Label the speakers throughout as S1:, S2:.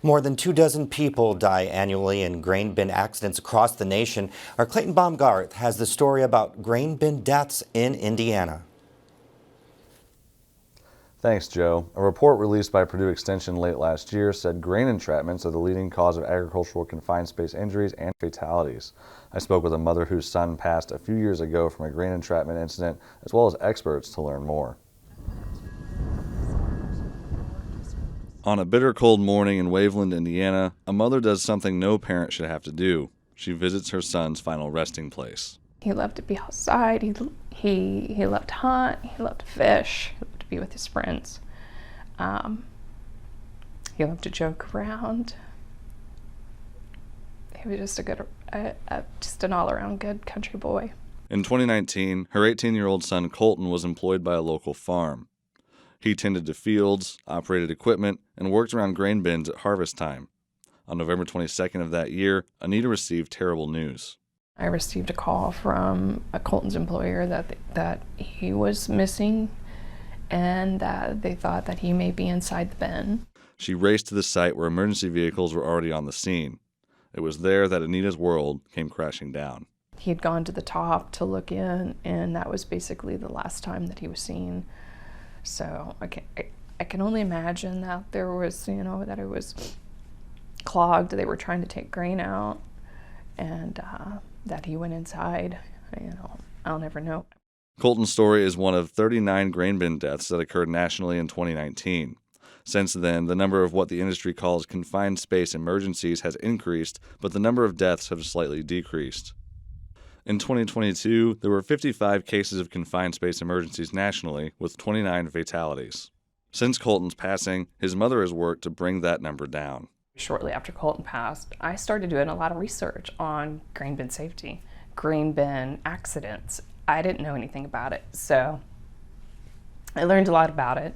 S1: More than 24 people die annually in grain bin accidents across the nation. Our Clayton Baumgarth has the story about grain bin deaths in Indiana.
S2: Thanks, Joe. A report released by Purdue Extension late last year said grain entrapments are the leading cause of agricultural confined space injuries and fatalities. I spoke with a mother whose son passed a few years ago from a grain entrapment incident, as well as experts to learn more. On a bitter cold morning in Waveland, Indiana, a mother does something no parent should have to do. She visits her son's final resting place.
S3: He loved to be outside. He loved to hunt. He loved to fish. He loved to be with his friends. He loved to joke around. He was just just an all-around good country boy.
S2: In 2019, her 18-year-old son Colton was employed by a local farm. He tended to fields, operated equipment, and worked around grain bins at harvest time. On November 22nd of that year, Anita received terrible news.
S3: I received a call from Colton's employer that he was missing and that they thought that he may be inside the bin.
S2: She raced to the site where emergency vehicles were already on the scene. It was there that Anita's world came crashing down.
S3: He had gone to the top to look in, and that was basically the last time that he was seen. So I can only imagine that there was, that it was clogged. They were trying to take grain out, and that he went inside. I'll never know.
S2: Colton's story is one of 39 grain bin deaths that occurred nationally in 2019. Since then, the number of what the industry calls confined space emergencies has increased, but the number of deaths have slightly decreased. In 2022, there were 55 cases of confined space emergencies nationally, with 29 fatalities. Since Colton's passing, his mother has worked to bring that number down.
S3: Shortly after Colton passed, I started doing a lot of research on grain bin safety, grain bin accidents. I didn't know anything about it, so I learned a lot about it,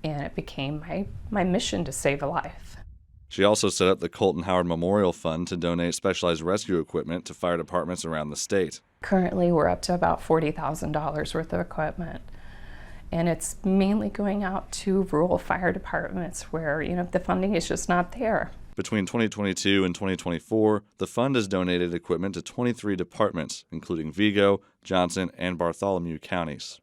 S3: and it became my mission to save a life.
S2: She also set up the Colton Howard Memorial Fund to donate specialized rescue equipment to fire departments around the state.
S3: Currently, we're up to about $40,000 worth of equipment, and it's mainly going out to rural fire departments where, the funding is just not there.
S2: Between 2022 and 2024, the fund has donated equipment to 23 departments, including Vigo, Johnson, and Bartholomew counties.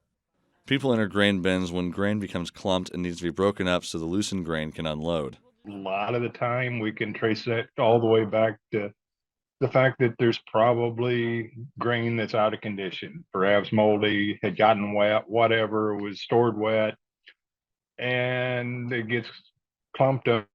S2: People enter grain bins when grain becomes clumped and needs to be broken up so the loosened grain can unload.
S4: A lot of the time we can trace that all the way back to the fact that there's probably grain that's out of condition, perhaps moldy, had gotten wet, whatever, was stored wet, and it gets clumped up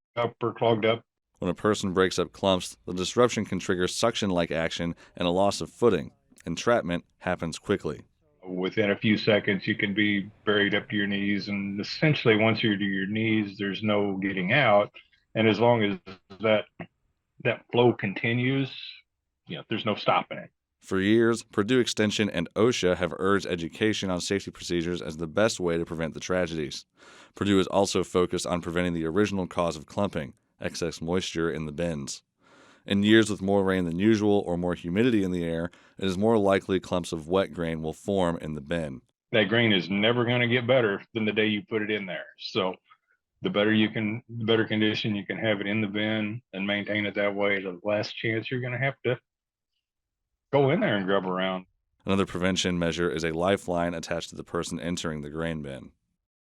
S4: or clogged up.
S2: When a person breaks up clumps, the disruption can trigger suction-like action and a loss of footing. Entrapment happens quickly.
S4: Within a few seconds, you can be buried up to your knees, and essentially once you're to your knees, there's no getting out. And as long as that flow continues, there's no stopping it.
S2: For years, Purdue Extension and OSHA have urged education on safety procedures as the best way to prevent the tragedies. Purdue is also focused on preventing the original cause of clumping, excess moisture in the bins. In years with more rain than usual or more humidity in the air, it is more likely clumps of wet grain will form in the bin.
S4: That grain is never going to get better than the day you put it in there. So the better condition you can have it in the bin and maintain it that way, the less chance you're going to have to go in there and grub around.
S2: Another prevention measure is a lifeline attached to the person entering the grain bin.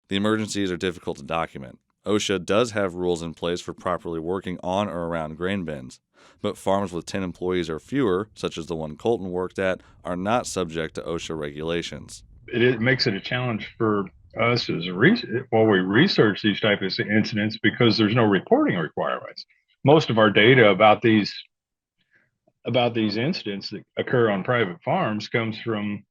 S2: The emergencies are difficult to document. OSHA does have rules in place for properly working on or around grain bins, but farms with 10 employees or fewer, such as the one Colton worked at, are not subject to OSHA regulations.
S4: It makes it a challenge for us while we research these types of incidents because there's no reporting requirements. Most of our data about these incidents that occur on private farms comes from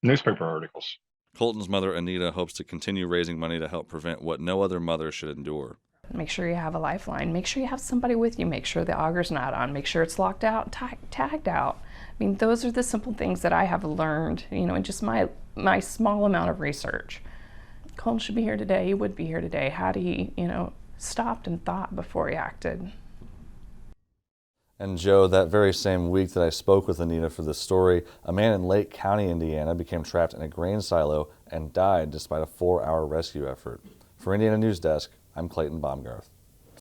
S4: newspaper articles.
S2: Colton's mother, Anita, hopes to continue raising money to help prevent what no other mother should endure.
S3: Make sure you have a lifeline. Make sure you have somebody with you. Make sure the auger's not on. Make sure it's locked out, tagged out. Those are the simple things that I have learned, in just my small amount of research. Colton should be here today. He would be here today had he, stopped and thought before he acted.
S2: And Joe, that very same week that I spoke with Anita for this story, a man in Lake County, Indiana became trapped in a grain silo and died despite a 4-hour rescue effort. For Indiana News Desk, I'm Clayton Baumgarth.